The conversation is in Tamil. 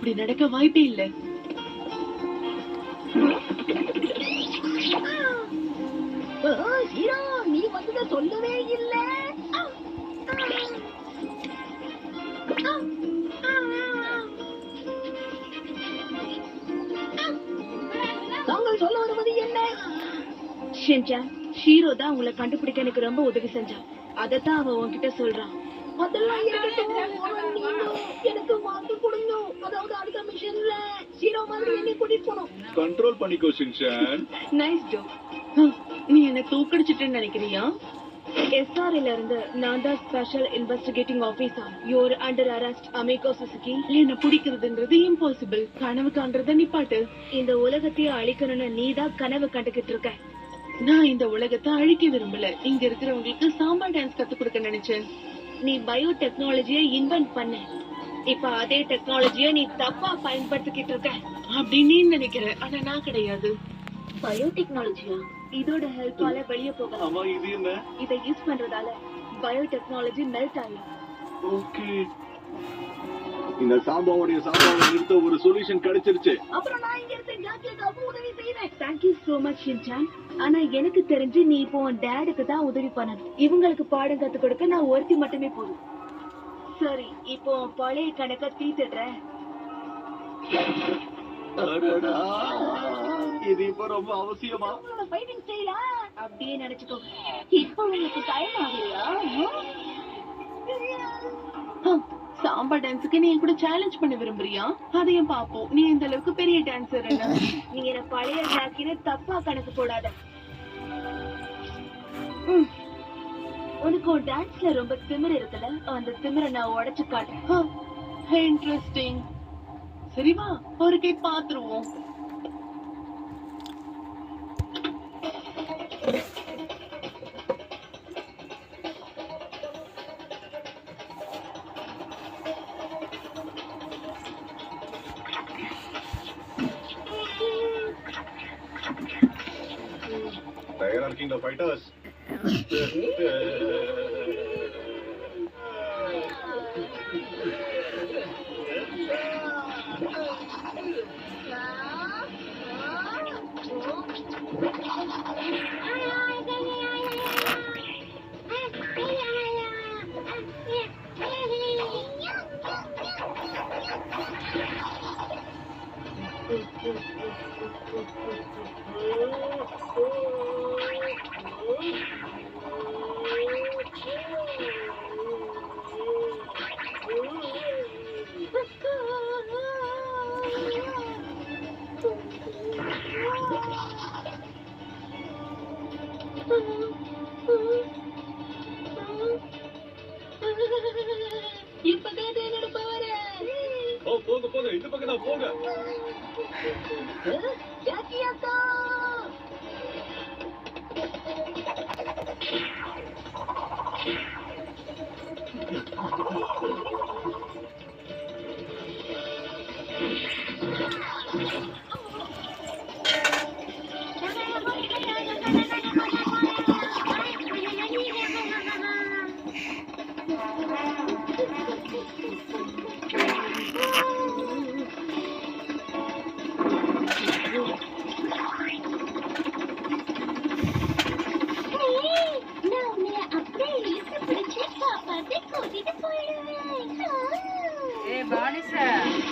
அப்படி நடக்க வாய்ப்பே இல்ல. ஹீரோ, நீ வந்தத சொல்லவே இல்ல. தாங்கள் சொல்ல வருவது என்ன? ஷின்சான், ஷீரோ தான் உங்களை கண்டுபிடிக்க எனக்கு ரொம்ப உதவி செஞ்சான். அதத்தான் அவன் உன்கிட்ட சொல்றான். அதெல்லாம் இருக்கட்டும். எனக்கு மாத்து கொடுங்க. அதாவது அடுத்த மிஷன்ல ஹீரோ மாதிரி என்னை கூட்டிட்டு போகணும். கண்ட்ரோல் பண்ணிக்கோ ஷின்சான். Nice Joe. நீ என்ன தூக்கடிச்சிட்டேன்னு நினைக்கிறியா? SRL இருந்து நான் தான் special investigating officer. You're under arrest Amigo Suzuki. என்ன பிடிக்கிறதுன்றது இம்பாசிபிள். கனவு காண்றத நிப்பாட்டு. இந்த உலகத்தையே அழிக்கணும்னு நீ தான் கனவு கண்டுகிட்டு இருக்க. நான் இந்த உலகத்தை அழிக்க விரும்பல. இங்க இருக்கிறவங்களுக்கு சாம்பா டான்ஸ் கத்து கொடுக்க நினைச்சேன். நீ பயோ டெக்னாலஜியை இன்வென்ட் பண்ண. இப்ப அதே டெக்னாலஜியை நீ தப்பா பயன்படுத்திக்கிட்டு இருக்க. அப்படி நீ நினைக்கிற, ஆனா நான் கிடையாது. பயோ டெக்னாலஜியா? இதோட ஹெல்ப்பால வெளியே போகலாம். ஆமா, இது என்ன? இதை யூஸ் பண்றதால பயோ டெக்னாலஜி மெல்ட் ஆகும். ஓகே, இந்த சாம்பாவோட சாம்பாவை நிறுத்த ஒரு சொல்யூஷன் கிடைச்சிருச்சு. அப்புறம் நான் இங்க இருந்து ஜாக்கியக்காவுக்கு உதவி செய்யறேன். Thank you so much Shinchan. ஆனா எனக்கு தெரிஞ்சு நீ இப்போ உன் டேடுக்கு தான் உதவி பண்ணணும். இவங்களுக்கு பாடம் கத்து கொடுக்க நான் ஒருத்தி மட்டுமே போதும். சரி, இப்போ உன் பழைய கணக்க தீத்துடுறேன். அடடா, இது இப்ப ரொம்ப அவசியமா? உங்களோட ஃபைட்டிங் ஸ்டைலா அப்படியே நினைச்சுக்கோ. இப்போ உங்களுக்கு டைம் ஆகலையா? சாம்பா டான்ஸுக்கு நீ என் கூட சேலஞ்ச் பண்ண விரும்புறியா? அதையும் பாப்போம். நீ இந்த அளவுக்கு பெரிய டான்சர். நீ என்ன பழைய ஜாக்கின்னு தப்பா கணக்கு போடாத. உனக்கு ஒரு டான்ஸ்ல ரொம்ப திமிரு இருக்குல்ல, அந்த திமிரை நான் உடைச்சு காட்டுறேன். இன்ட்ரெஸ்டிங். சரி வா, ஒரு கை பாத்துருவோம். தயாரா இருக்கீங்களா ஃபைட்டர்ஸ்? இப்பதான் என்னோட பவர். போங்க போங்க, இந்த பக்கம் தான் போங்க. ஜாக்கியாக்கா, நான் உன்னை அப்படியே இழுத்து பிடிச்சு காப்பாத்தி கூட்டிட்டு போயிடுவேன். ஏ பானிசா